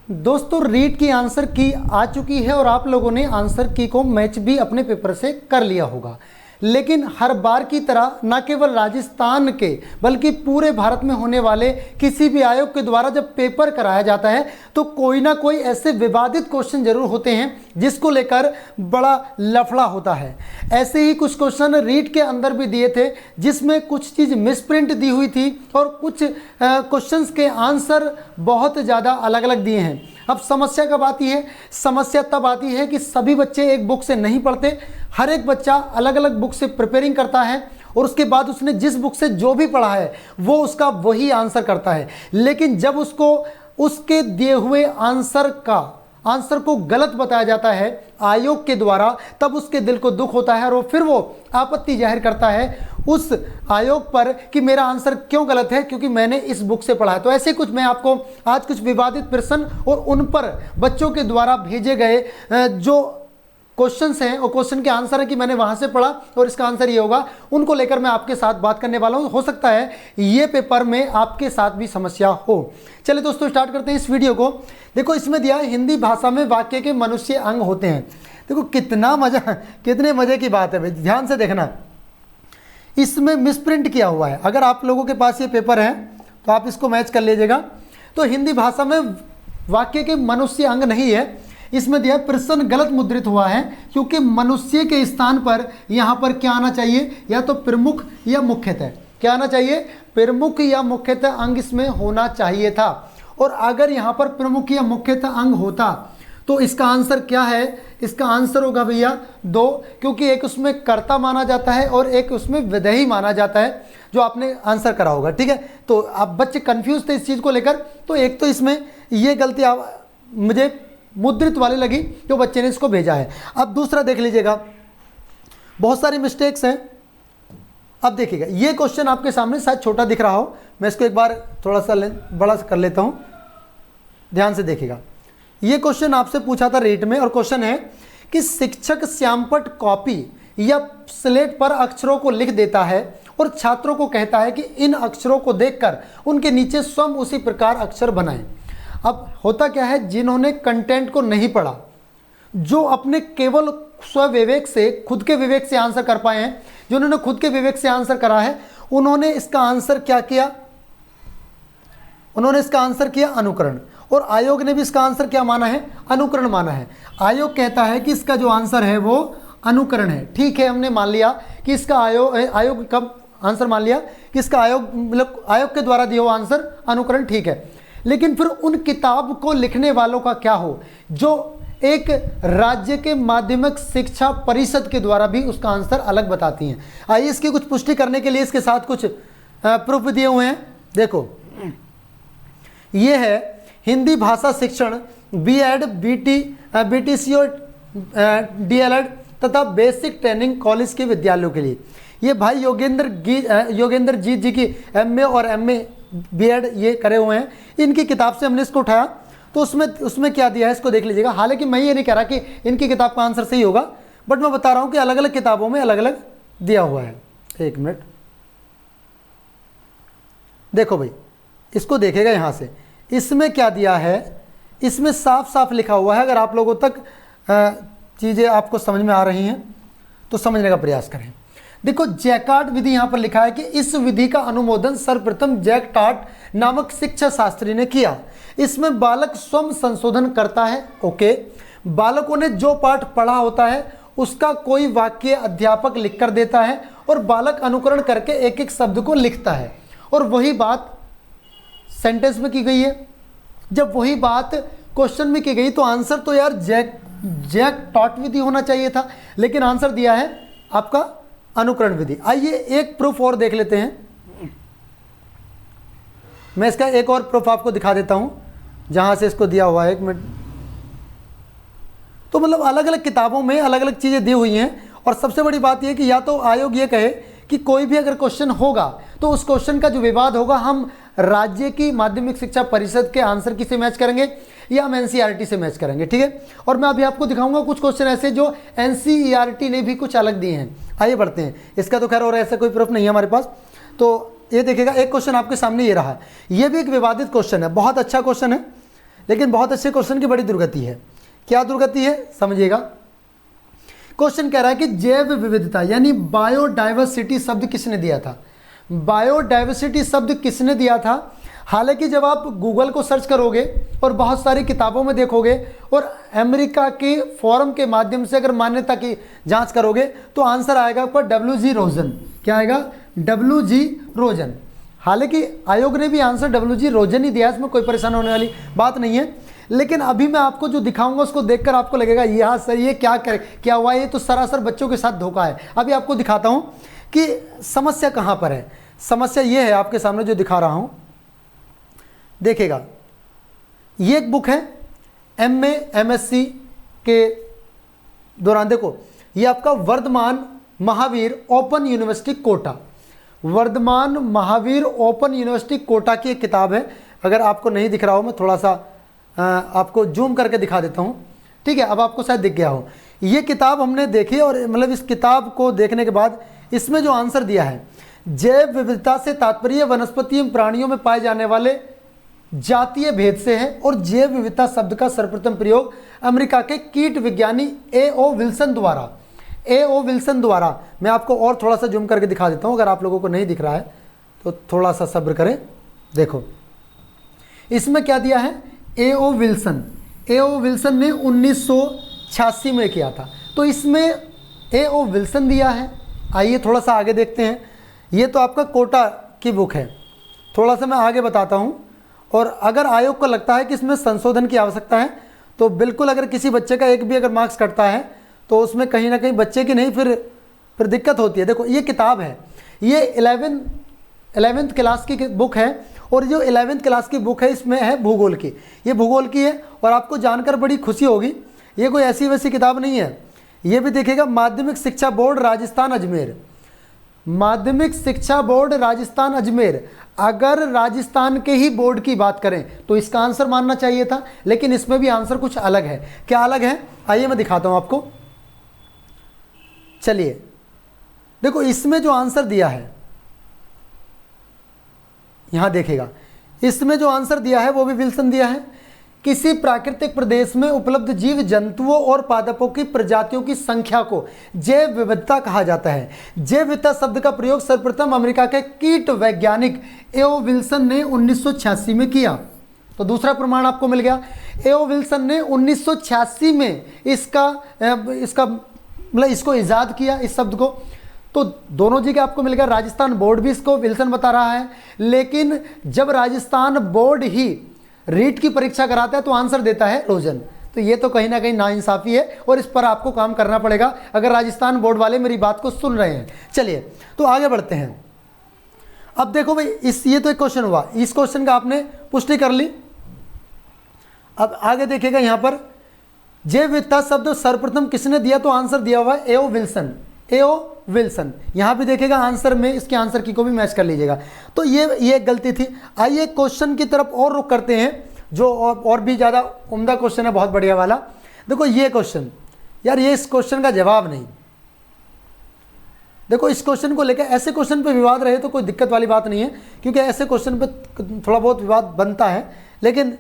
दोस्तों रीड की आंसर की आ चुकी है और आप लोगों ने आंसर की को मैच भी अपने पेपर से कर लिया होगा, लेकिन हर बार की तरह न केवल राजस्थान के बल्कि पूरे भारत में होने वाले किसी भी आयोग के द्वारा जब पेपर कराया जाता है तो कोई ना कोई ऐसे विवादित क्वेश्चन जरूर होते हैं जिसको लेकर बड़ा लफड़ा होता है। ऐसे ही कुछ क्वेश्चन रीड के अंदर भी दिए थे जिसमें कुछ चीज़ मिसप्रिंट दी हुई थी और कुछ क्वेश्चंस के आंसर बहुत ज़्यादा अलग अलग दिए हैं। अब समस्या कब आती है? समस्या तब आती है कि सभी बच्चे एक बुक से नहीं पढ़ते, हर एक बच्चा अलग अलग बुक से प्रिपेयरिंग करता है और उसके बाद उसने जिस बुक से जो भी पढ़ा है वो उसका वही आंसर करता है। लेकिन जब उसको उसके दिए हुए आंसर को गलत बताया जाता है आयोग के द्वारा, तब उसके दिल को दुख होता है और फिर वो आपत्ति जाहिर करता है उस आयोग पर कि मेरा आंसर क्यों गलत है, क्योंकि मैंने इस बुक से पढ़ा है। तो ऐसे कुछ मैं आपको आज कुछ विवादित प्रश्न और उन पर बच्चों के द्वारा भेजे गए जो क्वेश्चंस हैं और क्वेश्चन के आंसर है कि मैंने वहां से पढ़ा और इसका आंसर ये होगा, उनको लेकर मैं आपके साथ बात करने वाला हूं। हो सकता है ये पेपर में आपके साथ भी समस्या हो। चलिए दोस्तों स्टार्ट करते हैं इस वीडियो को। देखो इसमें दिया है हिंदी भाषा में वाक्य के मनुष्य अंग होते हैं। देखो कितने मजे की बात है भाई, ध्यान से देखना। इसमें मिसप्रिंट किया हुआ है, अगर आप लोगों के पास ये पेपर है तो आप इसको मैच कर लीजिएगा। तो हिंदी भाषा में वाक्य के मनुष्य अंग नहीं है, इसमें दिया प्रश्न गलत मुद्रित हुआ है क्योंकि मनुष्य के स्थान पर यहाँ पर क्या आना चाहिए, या तो प्रमुख या मुख्यतः। क्या आना चाहिए? प्रमुख या मुख्यतः अंग इसमें होना चाहिए था। और अगर यहाँ पर प्रमुख या मुख्यतः अंग होता तो इसका आंसर क्या है? इसका आंसर होगा भैया 2, क्योंकि एक उसमें कर्ता माना जाता है और एक उसमें विधेय माना जाता है, जो आपने आंसर करा होगा। ठीक है, तो आप बच्चे कंफ्यूज थे इस चीज़ को लेकर। तो एक तो इसमें ये गलती मुझे मुद्रित वाली लगी जो बच्चे ने इसको भेजा है। अब दूसरा देख लीजिएगा, बहुत सारी मिस्टेक्स हैं। अब देखिएगा ये क्वेश्चन आपके सामने शायद छोटा दिख रहा हो, मैं इसको एक बार थोड़ा सा बड़ा कर लेता हूं, ध्यान से देखिएगा। ये क्वेश्चन आपसे पूछा था रेट में और क्वेश्चन है कि शिक्षक श्यामपट्ट कॉपी या स्लेट पर अक्षरों को लिख देता है और छात्रों को कहता है कि इन अक्षरों को देखकर उनके नीचे स्वयं उसी प्रकार अक्षर बनाएं। अब होता क्या है, जिन्होंने कंटेंट को नहीं पढ़ा, जो अपने केवल स्वविवेक से खुद के विवेक से आंसर कर पाए हैं, जिन्होंने खुद के विवेक से आंसर करा है, उन्होंने इसका आंसर क्या किया? उन्होंने इसका आंसर किया अनुकरण। और आयोग ने भी इसका आंसर क्या माना है? अनुकरण माना है। आयोग कहता है कि इसका जो आंसर है वो अनुकरण है। ठीक है, हमने मान लिया कि इसका आयोग कब आंसर मान लिया कि इसका मतलब आयोग के द्वारा दिया हुआ आंसर अनुकरण, ठीक है। लेकिन फिर उन किताब को लिखने वालों का क्या हो जो एक राज्य के माध्यमिक शिक्षा परिषद के द्वारा भी उसका आंसर अलग बताती हैं। आइए इसकी कुछ पुष्टि करने के लिए इसके साथ कुछ प्रूफ दिए हुए हैं। देखो ये है हिंदी भाषा शिक्षण बीएड, बीटीसीओ, डीएलएड तथा बेसिक ट्रेनिंग कॉलेज के विद्यालयों के लिए। ये भाई योगेंद्र जीत जी की एमए और एमए बीएड ये करे हुए हैं, इनकी किताब से हमने इसको उठाया। तो उसमें क्या दिया है इसको देख लीजिएगा। हालांकि मैं ये नहीं कह रहा कि इनकी किताब का आंसर सही होगा, बट मैं बता रहा हूं कि अलग अलग किताबों में अलग अलग दिया हुआ है। एक मिनट देखो भाई, इसको देखेगा यहां से, इसमें क्या दिया है, इसमें साफ साफ लिखा हुआ है। अगर आप लोगों तक चीज़ें आपको समझ में आ रही हैं तो समझने का प्रयास करें। देखो जैकार्ड विधि यहां पर लिखा है कि इस विधि का अनुमोदन सर्वप्रथम जैक टार्ट नामक शिक्षा शास्त्री ने किया। इसमें बालक स्वयं संशोधन करता है। ओके, बालकों ने जो पाठ पढ़ा होता है उसका कोई वाक्य अध्यापक लिख कर देता है और बालक अनुकरण करके एक एक शब्द को लिखता है, और वही बात सेंटेंस में की गई है। जब वही बात क्वेश्चन में की गई तो आंसर तो यार जैक टार्ट विधि होना चाहिए था, लेकिन आंसर दिया है आपका अनुकरण विधि। आइए एक प्रूफ और देख लेते हैं। मैं इसका एक और प्रूफ आपको दिखा देता हूं जहां से इसको दिया हुआ है। एक मिनट। तो मतलब अलग अलग किताबों में अलग अलग चीजें दी हुई हैं, और सबसे बड़ी बात यह कि या तो आयोग ये कहे कि कोई भी अगर क्वेश्चन होगा तो उस क्वेश्चन का जो विवाद होगा हम राज्य की माध्यमिक शिक्षा परिषद के आंसर की से मैच करेंगे या हम एनसीईआरटी से मैच करेंगे। ठीक है, और मैं अभी आपको दिखाऊंगा कुछ क्वेश्चन ऐसे जो एनसीईआरटी ने भी कुछ अलग दिए हैं। आइए बढ़ते हैं। इसका तो खैर और ऐसा कोई प्रूफ नहीं है हमारे पास। तो ये देखिएगा, एक क्वेश्चन आपके सामने ये रहा, ये भी एक विवादित क्वेश्चन है, बहुत अच्छा क्वेश्चन है, लेकिन बहुत अच्छे क्वेश्चन की बड़ी दुर्गति है। क्या दुर्गति है समझिएगा। क्वेश्चन कह रहा है कि जैव विविधता यानी बायोडाइवर्सिटी शब्द किसने दिया था। बायोडाइवर्सिटी शब्द किसने दिया था। हालांकि जब आप गूगल को सर्च करोगे और बहुत सारी किताबों में देखोगे और अमेरिका के फोरम के माध्यम से अगर मान्यता की जांच करोगे तो आंसर आएगा पर WG रोजन। क्या आएगा? WG रोजन। हालांकि आयोग ने भी आंसर WG रोजन ही दिया, इसमें कोई परेशान होने वाली बात नहीं है। लेकिन अभी मैं आपको जो दिखाऊंगा उसको देखकर आपको लगेगा यहाँ सर ये क्या हुआ, ये तो सरासर बच्चों के साथ धोखा है। अभी आपको दिखाता हूँ कि समस्या कहाँ पर है। समस्या ये है आपके सामने जो दिखा रहा हूँ, देखिएगा। ये एक बुक है MA MSc के दौरान। देखो ये आपका Vardhaman Mahaveer open university Kota, Vardhaman Mahaveer open university Kota की एक किताब है। अगर आपको नहीं दिख रहा हो मैं थोड़ा सा आपको जूम करके दिखा देता हूँ, ठीक है। अब आपको शायद दिख गया हो। ये किताब हमने देखी और मतलब इस किताब को देखने के बाद इसमें जो आंसर दिया है, जैव विविधता से तात्पर्य वनस्पति एवं प्राणियों में पाए जाने वाले जातीय भेद से है और जैव विविधता शब्द का सर्वप्रथम प्रयोग अमेरिका के कीट विज्ञानी A.O. विल्सन द्वारा। मैं आपको और थोड़ा सा जूम करके दिखा देता हूँ, अगर आप लोगों को नहीं दिख रहा है तो थोड़ा सा सब्र करें। देखो इसमें क्या दिया है, A.O. विल्सन ने 1986 में किया था, तो इसमें A.O. विल्सन दिया है। आइए थोड़ा सा आगे देखते हैं। ये तो आपका कोटा की बुक है, थोड़ा सा मैं आगे बताता हूँ। और अगर आयोग को लगता है कि इसमें संशोधन की आवश्यकता है तो बिल्कुल, अगर किसी बच्चे का एक भी अगर मार्क्स कटता है तो उसमें कहीं ना कहीं बच्चे की नहीं फिर दिक्कत होती है। देखो ये किताब है, ये 11th क्लास की बुक है और जो 11th क्लास की बुक है इसमें है भूगोल की, ये भूगोल की है। और आपको जानकर बड़ी खुशी होगी, ये कोई ऐसी वैसी किताब नहीं है। ये भी देखिएगा, माध्यमिक शिक्षा बोर्ड राजस्थान अजमेर, माध्यमिक शिक्षा बोर्ड राजस्थान अजमेर। अगर राजस्थान के ही बोर्ड की बात करें तो इसका आंसर मानना चाहिए था, लेकिन इसमें भी आंसर कुछ अलग है। क्या अलग है आइए मैं दिखाता हूं आपको। चलिए देखो इसमें जो आंसर दिया है, यहां देखिएगा, इसमें जो आंसर दिया है वो भी विल्सन दिया है। किसी प्राकृतिक प्रदेश में उपलब्ध जीव जंतुओं और पादपों की प्रजातियों की संख्या को जैव विविधता कहा जाता है। जैव विविधता शब्द का प्रयोग सर्वप्रथम अमेरिका के कीट वैज्ञानिक A.O. विल्सन ने 1986 में किया। तो दूसरा प्रमाण आपको मिल गया। A.O. विल्सन ने 1986 में इसको इजाद किया, इस शब्द को। तो दोनों जगह आपको मिल गया। राजस्थान बोर्ड भी इसको विल्सन बता रहा है, लेकिन जब राजस्थान बोर्ड ही रीट की परीक्षा कराता है तो आंसर देता है रोजन। तो ये तो कहीं ना कहीं नाइंसाफी है और इस पर आपको काम करना पड़ेगा, अगर राजस्थान बोर्ड वाले मेरी बात को सुन रहे हैं। चलिए तो आगे बढ़ते हैं। अब देखो भाई, ये तो एक क्वेश्चन हुआ, इस क्वेश्चन का आपने पुष्टि कर ली। अब आगे देखिएगा, यहाँ पर जैव विविधता शब्द सर्वप्रथम किसने दिया, तो आंसर दिया हुआ है A.O. विल्सन। यहाँ भी देखिएगा आंसर में इसके आंसर की को भी मैच कर लीजिएगा। तो ये एक गलती थी। आइए क्वेश्चन की तरफ और रुख करते हैं, जो और भी ज़्यादा उम्दा क्वेश्चन है, बहुत बढ़िया वाला। देखो ये क्वेश्चन, यार ये इस क्वेश्चन का जवाब नहीं। देखो इस क्वेश्चन को लेकर, ऐसे क्वेश्चन पे विवाद रहे तो कोई दिक्कत वाली बात नहीं है, क्योंकि ऐसे क्वेश्चन पे थोड़ा बहुत विवाद बनता है, लेकिन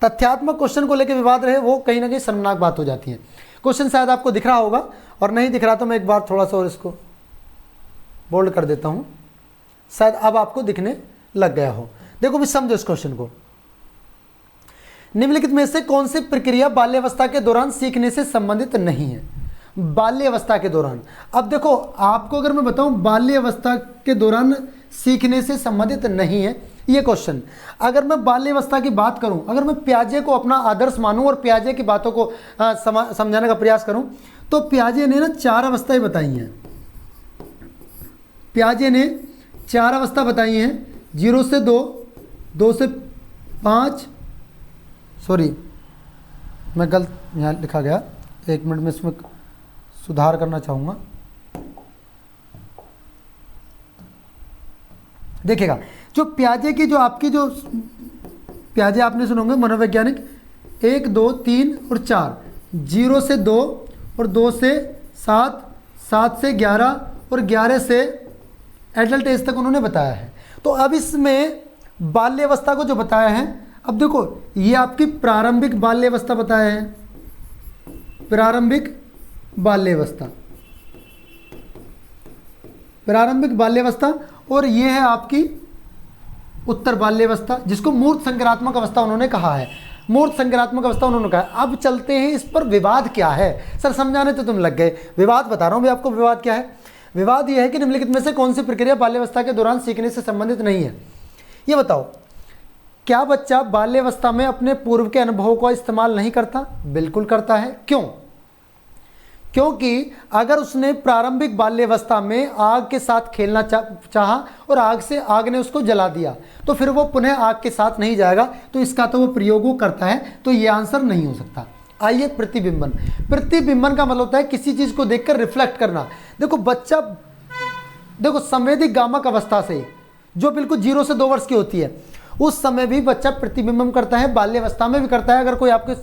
तथ्यात्मक क्वेश्चन को लेकर विवाद रहे वो कहीं ना कहीं शर्मनाक बात हो जाती है। क्वेश्चन शायद आपको दिख रहा होगा, और नहीं दिख रहा तो मैं एक बार थोड़ा सा और इसको बोल्ड कर देता हूं, शायद अब आपको दिखने लग गया हो। देखो भी समझो इस क्वेश्चन को। निम्नलिखित में से कौन सी प्रक्रिया बाल्यावस्था के दौरान सीखने से संबंधित नहीं है। बाल्यावस्था के दौरान, अब देखो आपको अगर मैं बताऊं बाल्यावस्था के दौरान सीखने से संबंधित नहीं है ये क्वेश्चन। अगर मैं बाल्यावस्था की बात करूं, अगर मैं पियाजे को अपना आदर्श मानूं और पियाजे की बातों को समझाने का प्रयास करूं, तो पियाजे ने ना 4 अवस्थाएं बताई हैं। पियाजे ने 4 अवस्था बताई हैं, 0 से 2, 2 से 5, सॉरी मैं गलत यहाँ लिखा गया, 1 मिनट में इसमें सुधार करना चाहूँगा। देखिएगा जो पियाजे की जो आपकी जो पियाजे आपने सुनोगे मनोवैज्ञानिक, 1, 2, 3 और 4, 0 से 2 और 2 से 7, 7 से 11 और 11 से एडल्ट एज तक उन्होंने बताया है। तो अब इसमें बाल्यावस्था को जो बताया है, अब देखो ये आपकी प्रारंभिक बाल्यावस्था बताया है, प्रारंभिक बाल्यावस्था, प्रारंभिक बाल्यावस्था, और ये है आपकी उत्तर बाल्यावस्था, जिसको मूर्त संक्रात्मक अवस्था उन्होंने कहा है, मूर्त संक्रात्मक अवस्था उन्होंने कहा है। अब चलते हैं इस पर विवाद क्या है। सर समझाने तो तुम लग गए, विवाद बता रहा हूँ भी आपको विवाद क्या है। विवाद यह है कि निम्नलिखित में से कौन सी प्रक्रिया बाल्यावस्था के दौरान सीखने से संबंधित नहीं है। ये बताओ, क्या बच्चा बाल्यावस्था में अपने पूर्व के अनुभवों का इस्तेमाल नहीं करता? बिल्कुल करता है। क्यों? क्योंकि अगर उसने प्रारंभिक बाल्यावस्था में आग के साथ खेलना चाहा और आग ने उसको जला दिया, तो फिर वो पुनः आग के साथ नहीं जाएगा, तो इसका तो वो प्रयोग वो करता है, तो ये आंसर नहीं हो सकता। आइए प्रतिबिंबन। प्रतिबिंबन का मतलब होता है किसी चीज को देखकर रिफ्लेक्ट करना। देखो बच्चा, देखो संवेदिक गामक अवस्था से, जो बिल्कुल 0 से 2 वर्ष की होती है, उस समय भी बच्चा प्रतिबिंबन करता है, बाल्यावस्था में भी करता है। अगर कोई आपके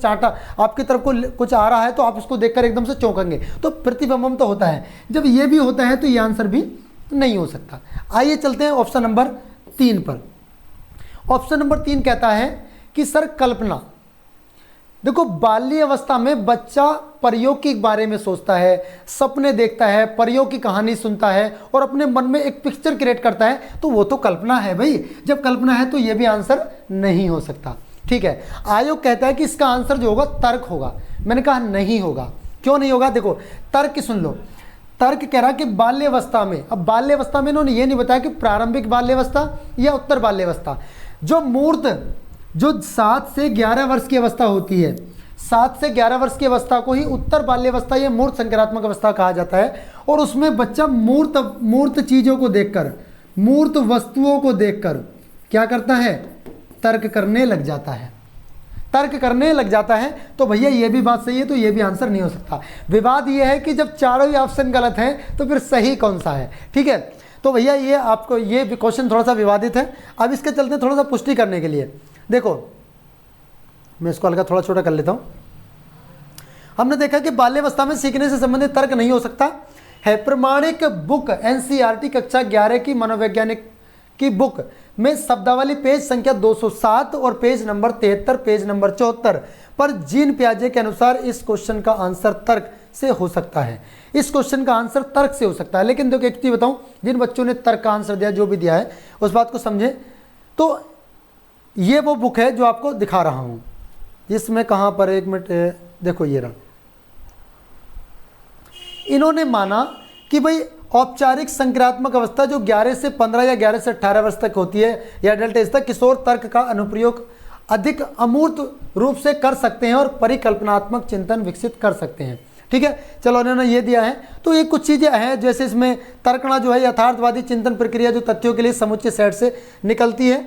आपकी तरफ को कुछ आ रहा है तो आप उसको देखकर एकदम से चौंकेंगे, तो प्रतिबिंबन तो होता है। जब ये भी होता है तो ये आंसर भी नहीं हो सकता। आइए चलते हैं ऑप्शन नंबर 3 पर। ऑप्शन नंबर 3 कहता है कि सर कल्पना। देखो बाल्य अवस्था में बच्चा परियों के बारे में सोचता है, सपने देखता है, परियों की कहानी सुनता है और अपने मन में एक पिक्चर क्रिएट करता है, तो वो तो कल्पना है भाई। जब कल्पना है तो ये भी आंसर नहीं हो सकता। ठीक है, आयोग कहता है कि इसका आंसर जो होगा तर्क होगा। मैंने कहा नहीं होगा। क्यों नहीं होगा? देखो तर्क सुन लो। तर्क कह रहा कि बाल्यावस्था में, अब बाल्यावस्था में इन्होंने ये नहीं बताया कि प्रारंभिक बाल्यावस्था या उत्तर बाल्यावस्था। जो मूर्त, जो 7 से 11 वर्ष की अवस्था होती है, 7 से 11 वर्ष की अवस्था को ही उत्तर बाल्यावस्था या मूर्त संक्रात्मक अवस्था कहा जाता है। और उसमें बच्चा मूर्त चीज़ों को देखकर, मूर्त वस्तुओं को देखकर क्या करता है? तर्क करने लग जाता है, तर्क करने लग जाता है। तो भैया ये भी बात सही है, तो ये भी आंसर नहीं हो सकता। विवाद ये है कि जब चारों ही ऑप्शन गलत हैं तो फिर सही कौन सा है? ठीक है, तो भैया ये आपको ये क्वेश्चन थोड़ा सा विवादित है। अब इसके चलते थोड़ा सा पुष्टि करने के लिए देखो, मैं इसको हल्का थोड़ा छोटा कर लेता हूँ। हमने देखा कि बाल्यावस्था में सीखने से संबंधित तर्क नहीं हो सकता है। प्रमाणिक बुक एनसीईआरटी कक्षा 11 की मनोवैज्ञानिक की बुक में शब्दावली पेज संख्या 207 और पेज नंबर 73, पेज नंबर 74 पर जीन पियाजे के अनुसार इस क्वेश्चन का आंसर तर्क से हो सकता है। इस क्वेश्चन का आंसर तर्क से हो सकता है। लेकिन देखो एक चीज बताऊं, जिन बच्चों ने तर्क का आंसर दिया, जो भी दिया है उस बात को समझे। तो ये वो बुक है जो आपको दिखा रहा हूं। इसमें कहां पर, एक मिनट, देखो ये रहा। इन्होंने माना कि भाई औपचारिक संक्रात्मक अवस्था जो 11 से 15 या 11 से 18 वर्ष तक होती है या एडल्ट एज तक, किशोर तर्क का अनुप्रयोग अधिक अमूर्त रूप से कर सकते हैं और परिकल्पनात्मक चिंतन विकसित कर सकते हैं। ठीक है, चलो उन्होंने ये दिया है। तो ये कुछ चीज़ें हैं, जैसे इसमें तर्कना जो है यथार्थवादी चिंतन प्रक्रिया जो तथ्यों के लिए समुच्चय सेट से निकलती है।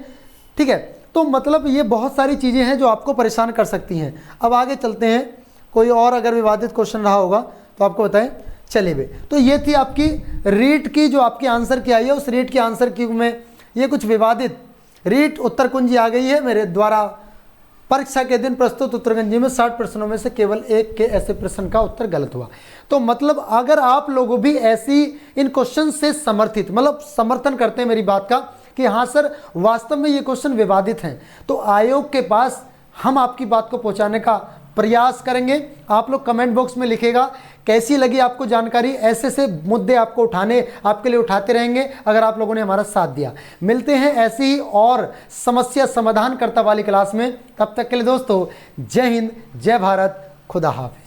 ठीक है, तो मतलब ये बहुत सारी चीज़ें हैं जो आपको परेशान कर सकती हैं। अब आगे चलते हैं, कोई और अगर विवादित क्वेश्चन रहा होगा तो आपको बताएं। चलिए भाई, तो ये थी आपकी रीट की जो आपकी आंसर की आई है। उस रीट की आंसर की में ये कुछ विवादित रीट उत्तर कुंजी आ गई है मेरे द्वारा परीक्षा के दिन प्रस्तुत उत्तरकुंजी में 60 प्रश्नों में से केवल एक के ऐसे प्रश्न का उत्तर गलत हुआ। तो मतलब अगर आप लोगों भी ऐसी इन क्वेश्चन से समर्थित, मतलब समर्थन करते हैं मेरी बात का कि हाँ सर वास्तव में ये क्वेश्चन विवादित हैं, तो आयोग के पास हम आपकी बात को पहुंचाने का प्रयास करेंगे। आप लोग कमेंट बॉक्स में लिखेगा कैसी लगी आपको जानकारी। ऐसे से मुद्दे आपको आपके लिए उठाते रहेंगे अगर आप लोगों ने हमारा साथ दिया। मिलते हैं ऐसी ही और समस्या समाधान करता वाली क्लास में। तब तक के लिए दोस्तों, जय हिंद, जय भारत, खुदा हाफिज।